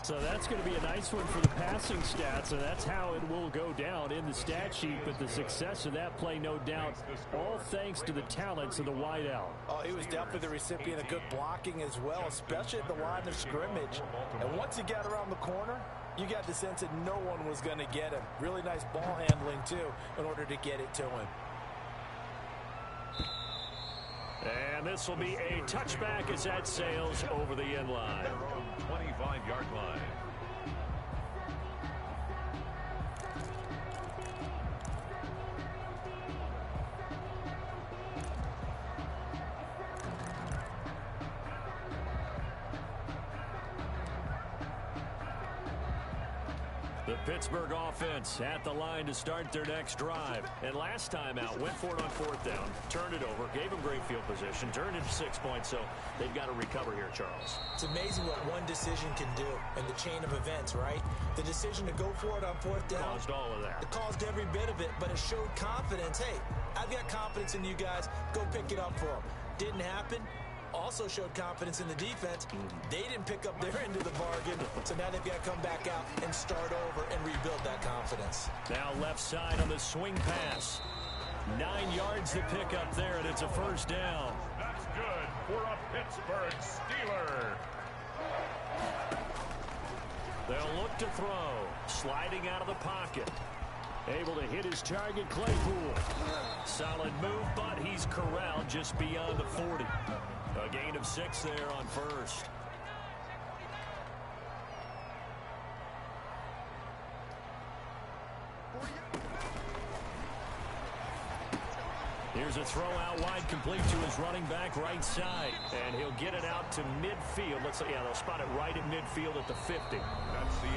So that's going to be a nice one for the passing stats, and that's how it will go down in the stat sheet. But the success of that play, no doubt, all thanks to the talents of the wideout. Oh, he was definitely the recipient of good blocking as well, especially at the line of scrimmage. And once he got around the corner, you got the sense that no one was going to get him. Really nice ball handling, too, in order to get it to him. And this will be a touchback as that sails over the end line. 25-yard line. The Pittsburgh offense at the line to start their next drive. And last time out, went for it on 4th down, turned it over, gave them great field position, turned into 6 points, so they've got to recover here, Charles. It's amazing what one decision can do in the chain of events, right? The decision to go for it on 4th down. Caused all of that. It caused every bit of it, but it showed confidence. Hey, I've got confidence in you guys. Go pick it up for them. Didn't happen. Also showed confidence in the defense. They didn't pick up their end of the bargain, so now they've got to come back out and start over and rebuild that confidence. Now left side on the swing pass. 9 yards to pick up there, and it's a first down. That's good for a Pittsburgh Steeler. They'll look to throw. Sliding out of the pocket. Able to hit his target, Claypool. Solid move, but he's corralled just beyond the 40. A gain of 6 there on first. Here's a throw out wide, complete to his running back right side. And he'll get it out to midfield. Let's see, yeah, they'll spot it right at midfield at the 50.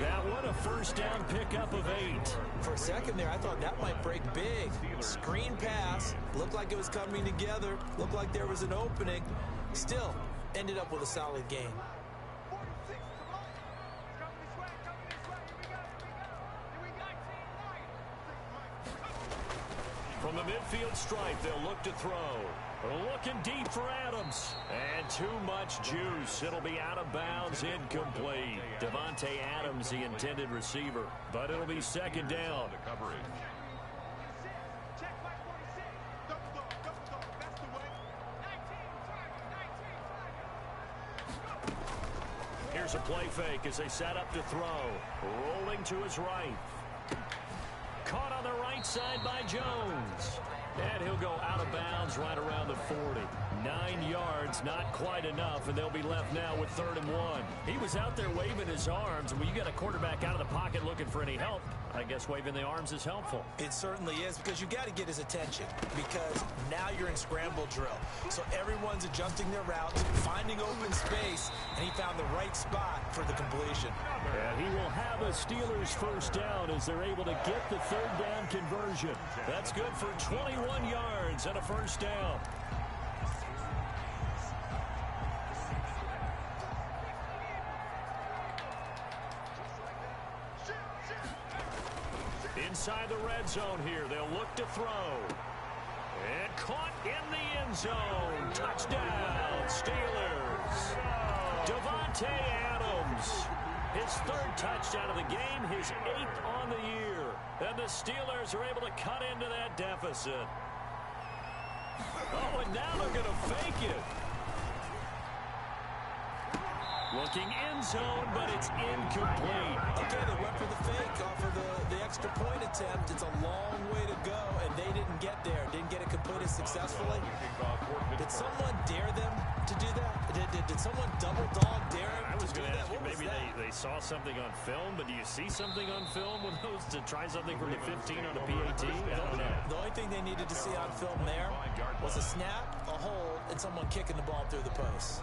That one, a first down pickup of 8. For a second there, I thought that might break big. Screen pass. Looked like it was coming together. Looked like there was an opening. Still, ended up with a solid game. From the midfield stripe, they'll look to throw. Looking deep for Adams. And too much juice. It'll be out of bounds, incomplete. Devontae Adams, the intended receiver. But it'll be second down. Here's a play fake as they set up to throw. Rolling to his right. Caught on the right side by Jones. And he'll go out of bounds right around the 40. 9 yards, not quite enough, and they'll be left now with 3rd and 1. He was out there waving his arms, and when you got a quarterback out of the pocket looking for any help, I guess waving the arms is helpful. It certainly is, because you got to get his attention, because now you're in scramble drill. So everyone's adjusting their routes, finding open space, and he found the right spot for the completion. And he will have a Steelers first down as they're able to get the 3rd down conversion. That's good for 21 yards and a first down. Inside the red zone here, they'll look to throw. And caught in the end zone. Touchdown, Steelers. Devontae Adams. His 3rd touchdown of the game, his 8th on the year. And the Steelers are able to cut into that deficit. Oh, and now they're going to fake it. Looking end zone, but it's incomplete. Okay, they went for the fake off of the extra point attempt. It's a long way to go, and they didn't get there. Didn't get it completed successfully. Did someone dare them to do that? Did someone double dog dare them? I was going to ask you, maybe they saw something on film, but do you see something on film with those to try something from the 15 on a PAT? I don't know. The only thing they needed to see on film there was a snap, a hold, and someone kicking the ball through the post.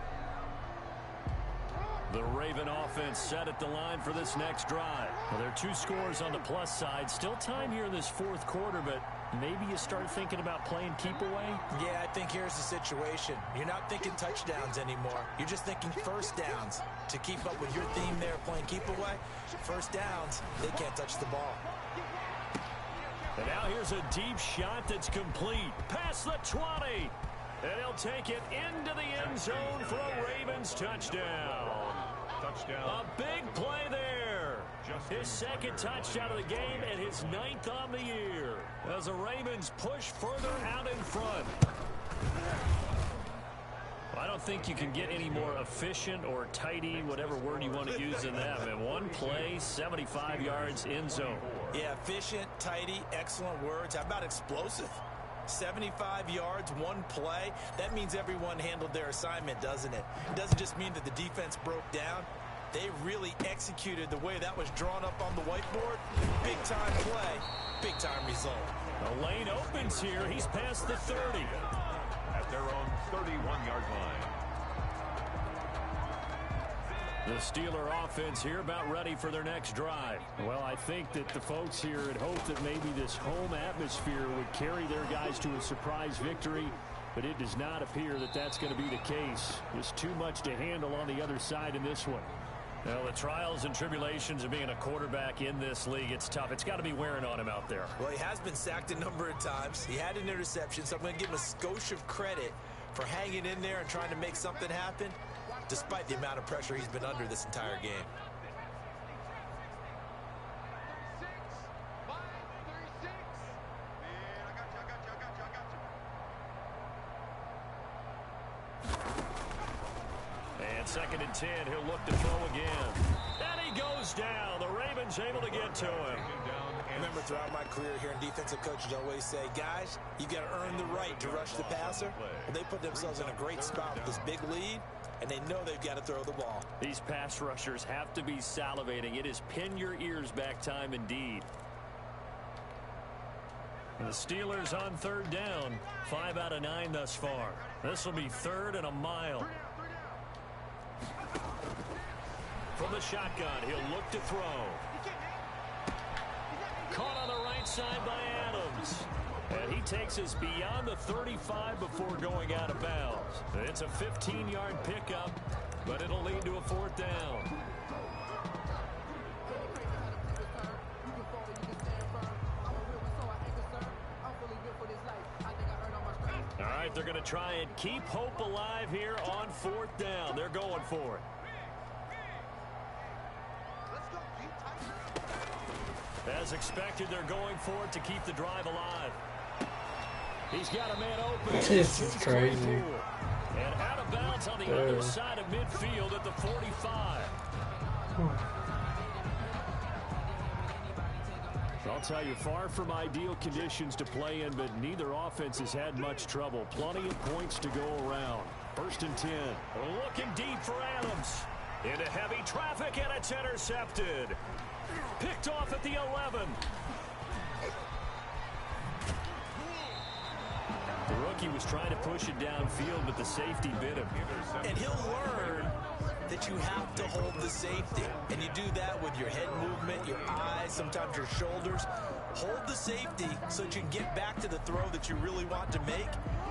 The Raven offense set at the line for this next drive. Well, there are 2 scores on the plus side. Still time here in this 4th quarter, but maybe you start thinking about playing keep away? Yeah, I think here's the situation. You're not thinking touchdowns anymore. You're just thinking first downs. To keep up with your theme there, playing keep away, first downs, they can't touch the ball. And now here's a deep shot that's complete. Past the 20. And he'll take it into the end zone for a Ravens touchdown. A big play there. His 2nd touchdown of the game and his 9th on the year. As the Ravens push further out in front. I don't think you can get any more efficient or tidy, whatever word you want to use in that. And 1 play, 75 yards, end zone. Yeah, efficient, tidy, excellent words. How about explosive? 75 yards, 1 play. That means everyone handled their assignment, doesn't it? It doesn't just mean that the defense broke down. They really executed the way that was drawn up on the whiteboard. Big-time play, big-time result. The lane opens here. He's past the 30. At their own 31-yard line. The Steeler offense here about ready for their next drive. Well, I think that the folks here had hoped that maybe this home atmosphere would carry their guys to a surprise victory, but it does not appear that that's going to be the case. There's too much to handle on the other side in this one. Well, the trials and tribulations of being a quarterback in this league, it's tough. It's got to be wearing on him out there. Well, he has been sacked a number of times. He had an interception, so I'm going to give him a skosh of credit for hanging in there and trying to make something happen, despite the amount of pressure he's been under this entire game. And 2nd and 10, he'll look to throw again. And he goes down. The Ravens able to get to him. Remember, throughout my career here in defensive coaches always say, guys, you got to earn the right to rush the passer. Well, they put themselves in a great spot with this big lead, and they know they've got to throw the ball. These pass rushers have to be salivating. It is pin your ears back time indeed. And the Steelers on 3rd down. 5 out of 9 thus far. This will be 3rd and a mile. From the shotgun, he'll look to throw. Caught on the right side by Adams. And he takes us beyond the 35 before going out of bounds. It's a 15-yard pickup, but it'll lead to a 4th down. All right, they're going to try and keep hope alive here on 4th down. They're going for it. As expected, they're going for it to keep the drive alive. He's got a man open. This is crazy. And out of bounds on the other side of midfield at the 45. I'll tell you, far from ideal conditions to play in, but neither offense has had much trouble. Plenty of points to go around. 1st and 10. Looking deep for Adams. Into heavy traffic, and it's intercepted. Picked off at the 11. The rookie was trying to push it downfield, but the safety bit him. And he'll learn that you have to hold the safety. And you do that with your head movement, your eyes, sometimes your shoulders. Hold the safety so that you can get back to the throw that you really want to make.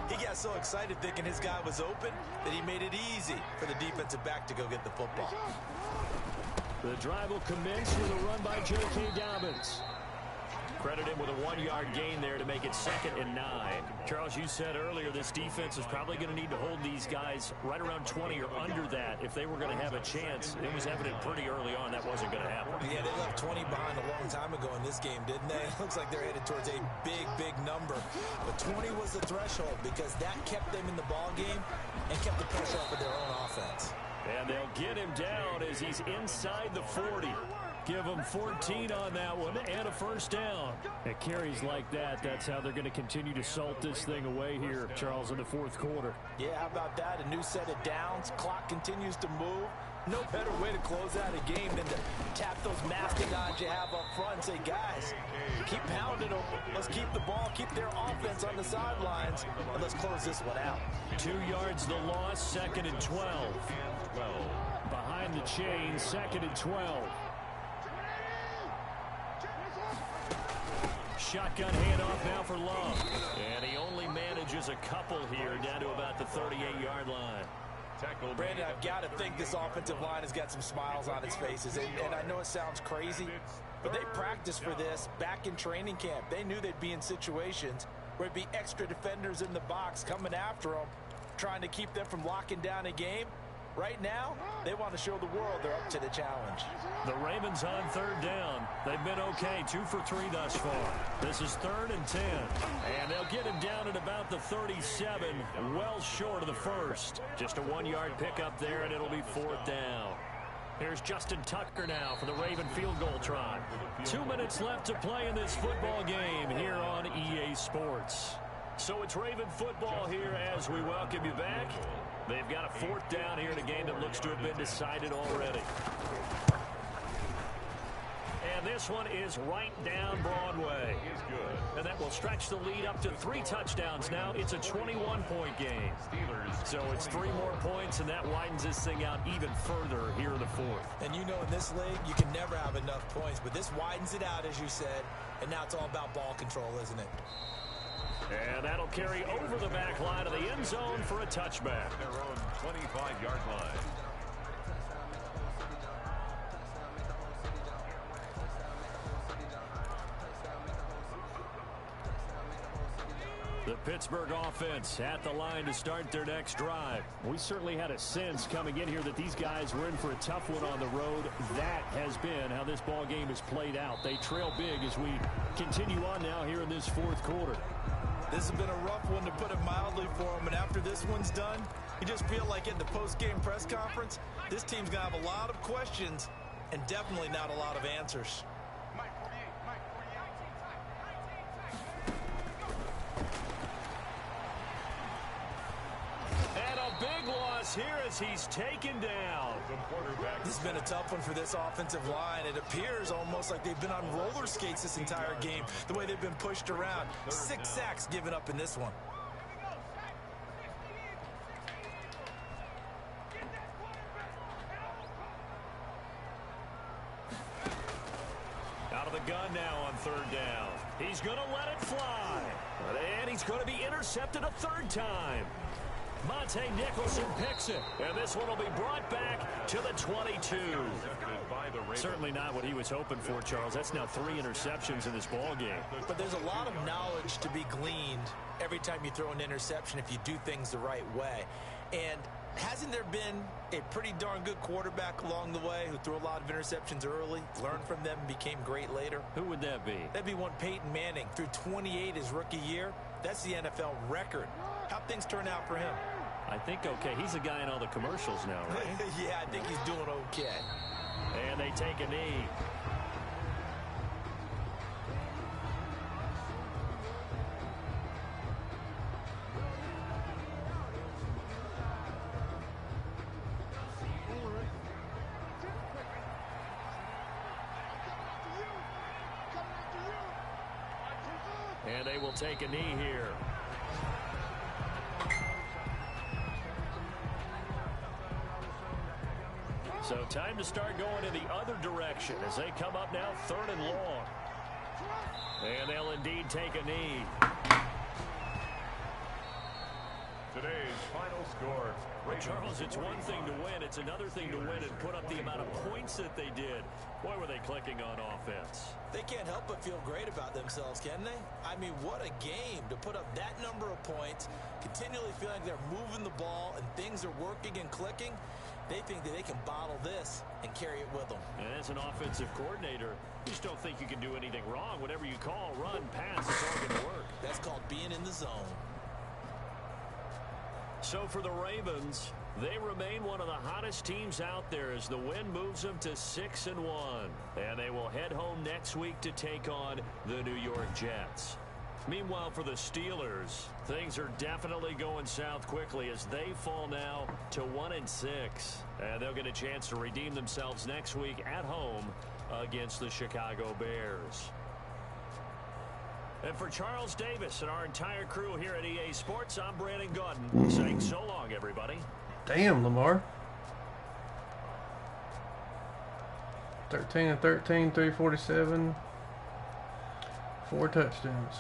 He got so excited thinking his guy was open that he made it easy for the defensive back to go get the football. The drive will commence with a run by J.K.N. Credit him with a 1-yard gain there to make it 2nd and 9. Charles, you said earlier this defense is probably going to need to hold these guys right around 20 or under that if they were going to have a chance. It was evident pretty early on that wasn't going to happen. Yeah, they left 20 behind a long time ago in this game, didn't they? It looks like they're headed towards a big, big number. But 20 was the threshold because that kept them in the ball game and kept the pressure off of their own offense. And they'll get him down as he's inside the 40. Give them 14 on that one and a first down. At carries like that, that's how they're going to continue to salt this thing away here, Charles, in the fourth quarter. Yeah, how about that? A new set of downs. Clock continues to move. No better way to close out a game than to tap those mastodons you have up front and say, guys, keep pounding them. Let's keep the ball, keep their offense on the sidelines, and let's close this one out. 2 yards the loss, 2nd and 12. Behind the chain, 2nd and 12. Shotgun handoff now for Love. And he only manages a couple here down to about the 38-yard line. Brandon, I've got to think this offensive line has got some smiles on its faces. And I know it sounds crazy, but they practiced for this back in training camp. They knew they'd be in situations where it'd be extra defenders in the box coming after them, trying to keep them from locking down a game. Right now, they want to show the world they're up to the challenge. The Ravens on 3rd down. They've been okay, 2 for 3 thus far. This is 3rd and 10. And they'll get him down at about the 37, well short of the first. Just a 1-yard pickup there, and it'll be 4th down. Here's Justin Tucker now for the Raven field goal try. 2 minutes left to play in this football game here on EA Sports. So it's Raven football here as we welcome you back. They've got a 4th down here in a game that looks to have been decided already. And this one is right down Broadway. And that will stretch the lead up to 3 touchdowns now. It's a 21-point game. So it's 3 more points, and that widens this thing out even further here in the 4th. And you know in this league, you can never have enough points. But this widens it out, as you said. And now it's all about ball control, isn't it? And that'll carry over the back line of the end zone for a touchback. Their own 25-yard line. The Pittsburgh offense at the line to start their next drive. We certainly had a sense coming in here that these guys were in for a tough one on the road. That has been how this ball game has played out. They trail big as we continue on now here in this 4th quarter. This has been a rough one, to put it mildly, for them. And after this one's done, you just feel like in the post-game press conference, this team's going to have a lot of questions and definitely not a lot of answers. And a big loss here as he's taken down. This has been a tough one for this offensive line. It appears almost like they've been on roller skates this entire game, the way they've been pushed around. 6 sacks given up in this one. Out of the gun now on 3rd down. He's going to let it fly. And he's going to be intercepted a 3rd time. Monte Nicholson picks it. And this one will be brought back to the 22. Certainly not what he was hoping for, Charles. That's now 3 interceptions in this ball game. But there's a lot of knowledge to be gleaned every time you throw an interception if you do things the right way. And hasn't there been a pretty darn good quarterback along the way who threw a lot of interceptions early, learned from them, and became great later? Who would that be? That'd be one Peyton Manning. Threw 28 his rookie year. That's the NFL record. How'd things turn out for him? I think okay. He's a guy in all the commercials now, right? Yeah, I think he's doing okay. And they take a knee. And they will take a knee here. So time to start going in the other direction as they come up now 3rd and long. And they'll indeed take a knee. Today's final score. Charles, it's one thing to win. It's another thing to win and put up the amount of points that they did. Boy, were they clicking on offense. They can't help but feel great about themselves, can they? I mean, what a game to put up that number of points, continually feeling like they're moving the ball and things are working and clicking. They think that they can bottle this and carry it with them. And as an offensive coordinator, you just don't think you can do anything wrong. Whatever you call, run, pass, it's all going to work. That's called being in the zone. So for the Ravens, they remain one of the hottest teams out there as the win moves them to 6-1. And they will head home next week to take on the New York Jets. Meanwhile, for the Steelers, things are definitely going south quickly as they fall now to 1-6. And they'll get a chance to redeem themselves next week at home against the Chicago Bears. And for Charles Davis and our entire crew here at EA Sports, I'm Brandon Gaudin saying so long, everybody. Damn, Lamar. 13 of 13, 347, 4 touchdowns.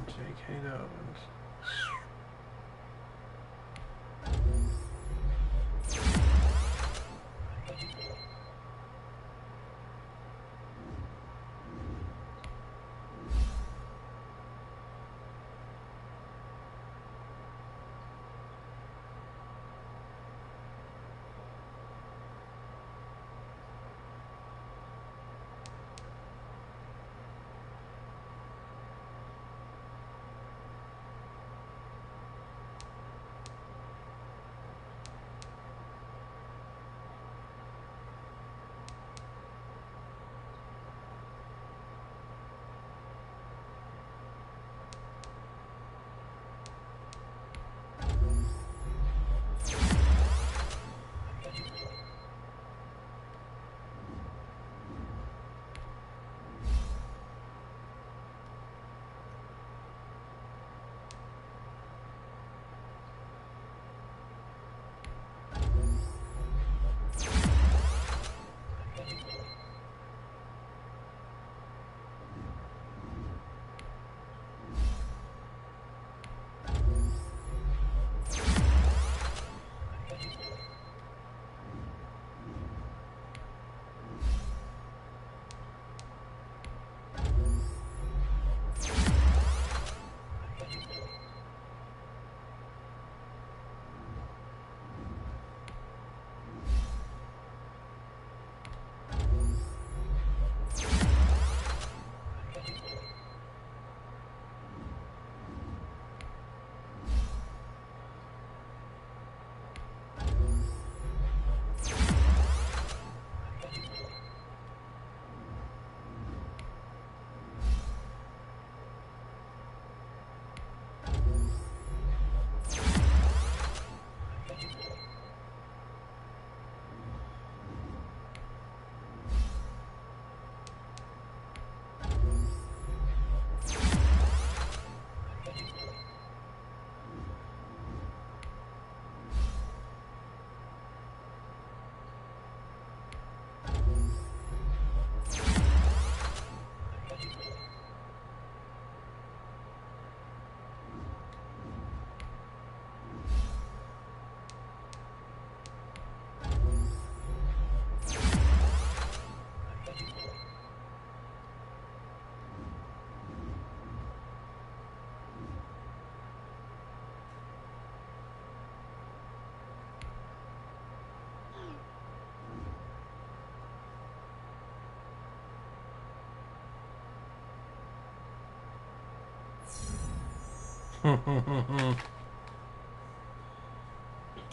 J.K. Dobbins.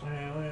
Well,